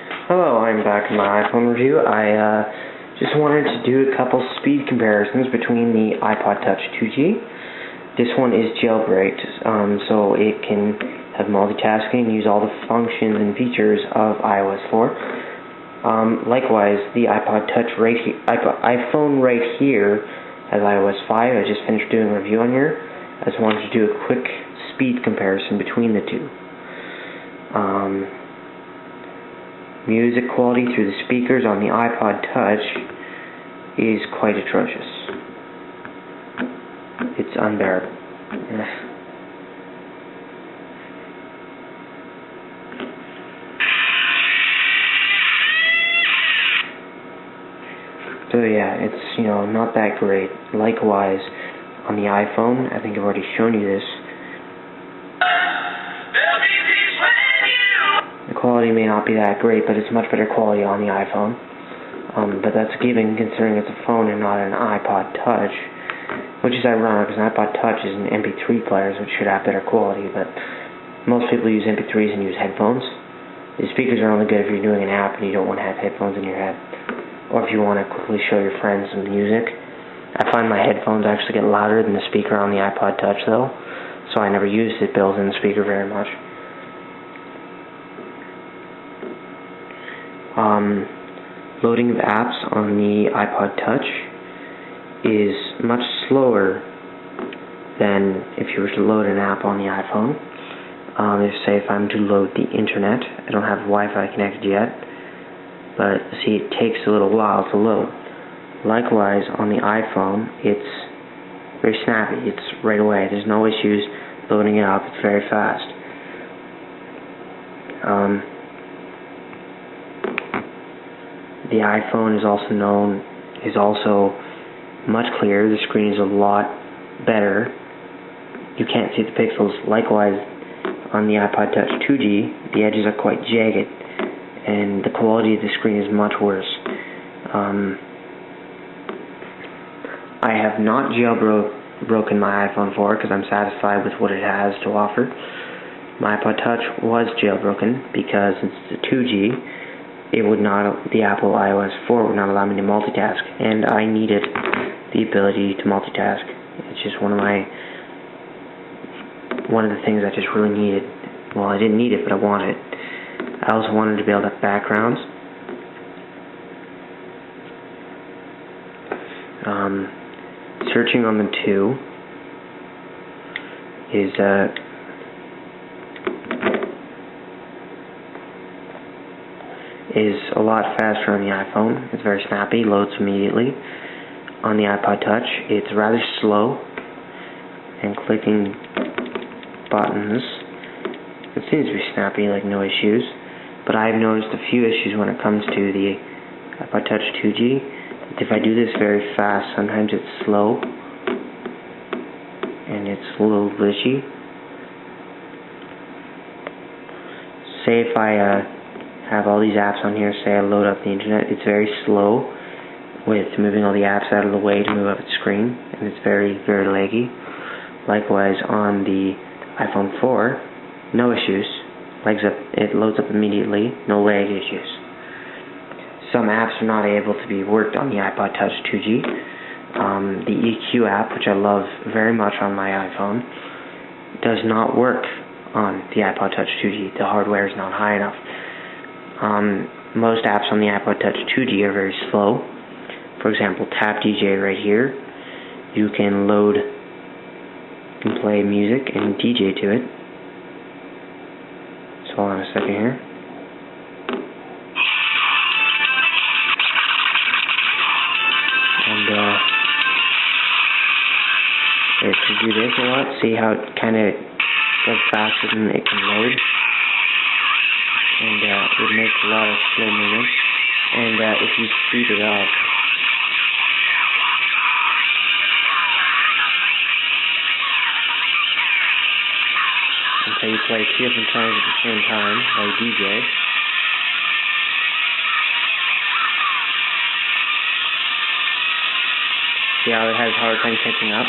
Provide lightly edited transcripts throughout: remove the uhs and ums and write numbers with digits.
Hello, I'm back in my iPhone review. I just wanted to do a couple speed comparisons between the iPod Touch 2G. This one is jailbreaked, so it can have multitasking and use all the functions and features of iOS 4. Likewise, the iPod Touch iPhone right here has iOS 5. I just finished doing a review on here. I just wanted to do a quick speed comparison between the two. Music quality through the speakers on the iPod Touch is quite atrocious. It's unbearable. So yeah, it's not that great. Likewise, on the iPhone, I think I've already shown you this. The quality may not be that great, but it's much better quality on the iPhone. But that's a given considering it's a phone and not an iPod Touch, which is ironic because an iPod Touch is an MP3 player, which should have better quality, but most people use MP3s and use headphones. The speakers are only good if you're doing an app and you don't want to have headphones in your head, or if you want to quickly show your friends some music. I find my headphones actually get louder than the speaker on the iPod Touch though, so I never used the built-in speaker very much. Loading of apps on the iPod Touch is much slower than if you were to load an app on the iPhone. If I'm to load the internet, I don't have Wi-Fi connected yet, but see, it takes a little while to load. Likewise, on the iPhone, it's very snappy. It's right away. There's no issues loading it up. It's very fast. The iPhone is also much clearer. The screen is a lot better. You can't see the pixels. Likewise, on the iPod Touch 2G, the edges are quite jagged, and the quality of the screen is much worse. I have not jailbroken my iPhone 4 because I'm satisfied with what it has to offer. My iPod Touch was jailbroken because since it's a 2G, the Apple iOS 4 would not allow me to multitask, and I needed the ability to multitask. It's just one of the things I just really needed. Well, I didn't need it, but I wanted it. I also wanted to be able to have backgrounds. Searching on the two is a lot faster on the iPhone. It's very snappy, loads immediately. On the iPod Touch, it's rather slow, and clicking buttons, it seems to be snappy, like no issues. But I've noticed a few issues when it comes to the iPod Touch 2G. If I do this very fast, sometimes it's slow, and it's a little glitchy. Say if I have all these apps on here, say I load up the internet, it's very slow with moving all the apps out of the way to move up its screen, and it's very, very laggy. Likewise on the iPhone 4, no issues. It loads up immediately, no lag issues. Some apps are not able to be worked on the iPod Touch 2G. The EQ app, which I love very much on my iPhone, does not work on the iPod Touch 2G. The hardware is not high enough. Most apps on the iPod Touch 2G are very slow. For example, Tap DJ right here. You can play music and DJ to it. So hold on a second here. And if you do this a lot, see how it kind of goes faster than it can load. And it makes a lot of slow movement. And if you speed it up, and so you play two different songs at the same time, like DJ. See how it has a hard time catching up?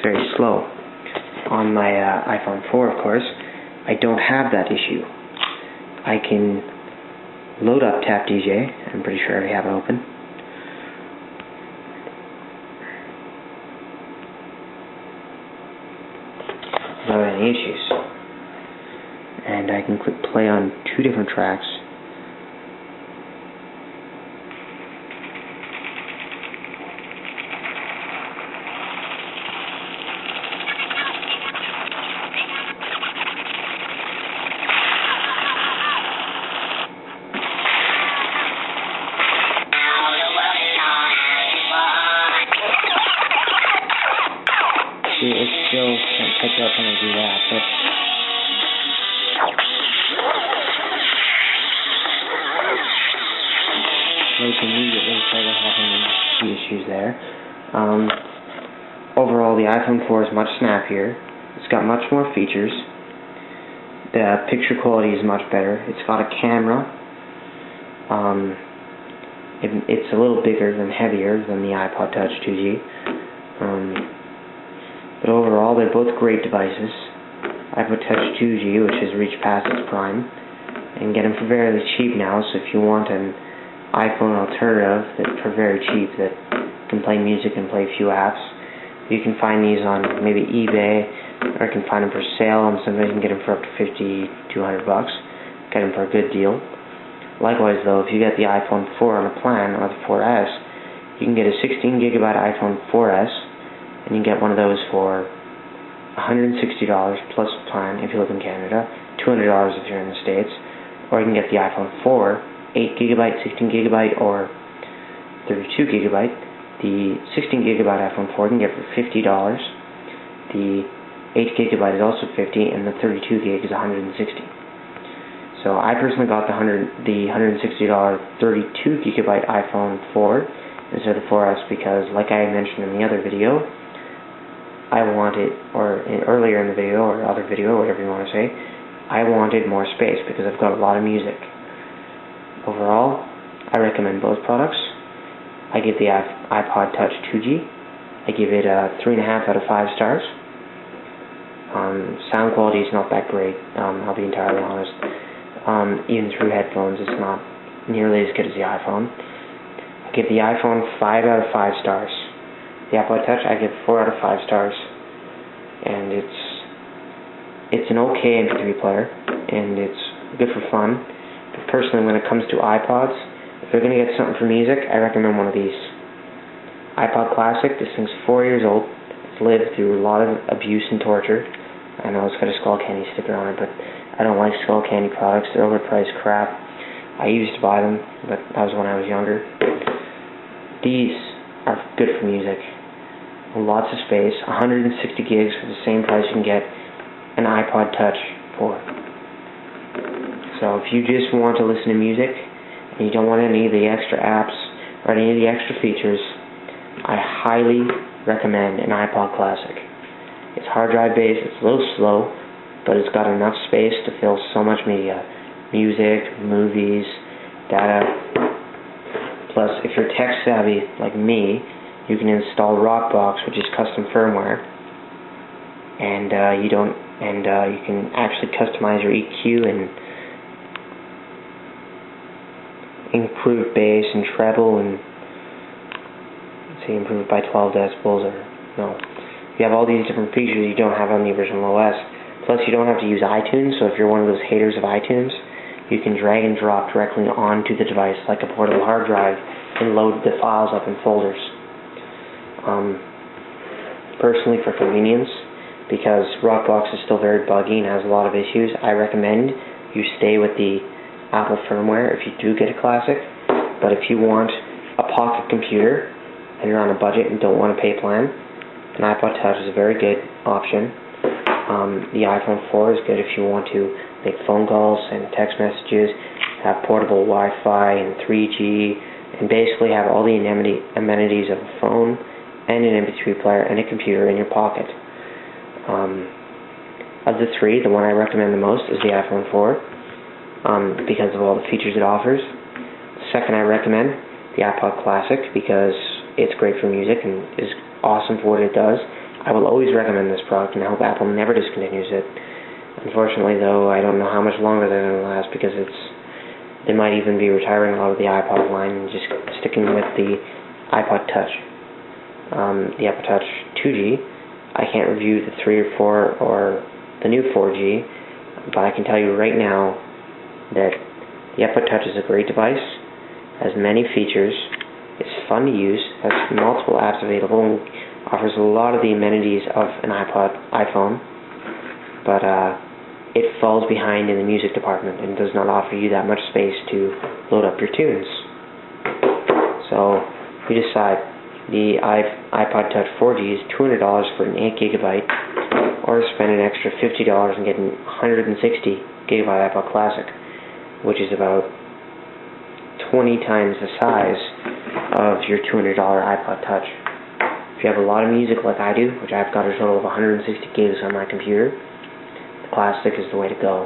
Very slow. on my iPhone 4, of course, I don't have that issue. I can load up Tap DJ. I'm pretty sure I already have it open. Without any issues. And I can click play on 2 different tracks. It still can't catch up when I do that, but loads immediately, so there haven't been issues there. Overall, the iPhone 4 is much snappier. It's got much more features. The picture quality is much better. It's got a camera. It's a little bigger and heavier than the iPod Touch 2G. But overall, they're both great devices. iPod Touch 2G, which has reached past its prime, and get them for very cheap now. So if you want an iPhone alternative for very cheap that can play music and play a few apps, you can find these on maybe eBay, or you can find them for sale, and sometimes you can get them for up to $50, $200 bucks. Get them for a good deal. Likewise, though, if you get the iPhone 4 on a plan, or the 4S, you can get a 16GB iPhone 4S. And you can get one of those for $160 plus plan if you live in Canada, $200 if you're in the States, or you can get the iPhone 4, 8GB, 16GB, or 32GB. The 16GB iPhone 4 you can get for $50. The 8GB is also $50, and the 32GB is $160. So I personally got the $160 32GB iPhone 4 instead of the 4S because, like I mentioned in the other video, I wanted, or earlier in the video, or other video, whatever you want to say, I wanted more space because I've got a lot of music. Overall, I recommend both products. I give the iPod Touch 2G, I give it a 3.5 out of 5 stars. Sound quality is not that great, I'll be entirely honest. Even through headphones, it's not nearly as good as the iPhone. I give the iPhone 5 out of 5 stars. The Ipod Touch, I give 4 out of 5 stars, and it's an okay MP3 player, and it's good for fun. But personally, when it comes to iPods, if you're going to get something for music, I recommend one of these. iPod Classic, this thing's 4 years old. It's lived through a lot of abuse and torture. I know it's got a Skull Candy sticker on it, but I don't like Skull Candy products. They're overpriced crap. I used to buy them, but that was when I was younger. These are good for music. Lots of space, 160 gigs for the same price you can get an iPod Touch for. So if you just want to listen to music and you don't want any of the extra apps or any of the extra features, I highly recommend an iPod Classic. It's hard drive based, it's a little slow, but it's got enough space to fill so much media. Music, movies, data. Plus, if you're tech savvy like me, you can install Rockbox, which is custom firmware, and you can actually customize your EQ and improve bass and treble, and say improve it by 12 decibels, or no. You have all these different features you don't have on the original OS. Plus, you don't have to use iTunes, so if you're one of those haters of iTunes, you can drag and drop directly onto the device like a portable hard drive and load the files up in folders. Personally, for convenience, because Rockbox is still very buggy and has a lot of issues, I recommend you stay with the Apple firmware if you do get a Classic. But if you want a pocket computer and you're on a budget and don't want to pay plan, an iPod Touch is a very good option. The iPhone 4 is good if you want to make phone calls and text messages, have portable Wi-Fi and 3G, and basically have all the amenities of a phone and an MP3 player and a computer in your pocket. Of the three, the one I recommend the most is the iPhone 4 because of all the features it offers. Second, I recommend the iPod Classic because it's great for music and is awesome for what it does. I will always recommend this product, and I hope Apple never discontinues it. Unfortunately, though, I don't know how much longer they're going to last, because they might even be retiring a lot of the iPod line and just sticking with the iPod Touch. The Apple Touch 2G, I can't review the 3 or 4 or the new 4G, but I can tell you right now that the Ipod Touch is a great device, has many features, it's fun to use, has multiple apps available, and offers a lot of the amenities of an iPhone, but it falls behind in the music department and does not offer you that much space to load up your tunes. So you decide the iPod Touch 4G is $200 for an 8GB, or spend an extra $50 and get a 160GB iPod Classic, which is about 20 times the size of your $200 iPod Touch. If you have a lot of music like I do, which I've got a total of 160 gigs on my computer, the Classic is the way to go.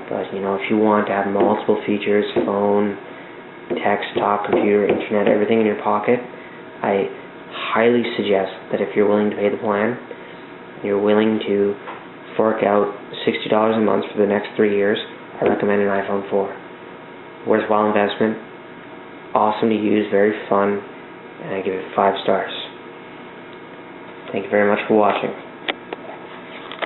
But if you want to have multiple features, phone, text, talk, computer, internet, everything in your pocket, I highly suggest that if you're willing to pay the plan, you're willing to fork out $60 a month for the next 3 years, I recommend an iPhone 4. Worthwhile investment, awesome to use, very fun, and I give it 5 stars. Thank you very much for watching.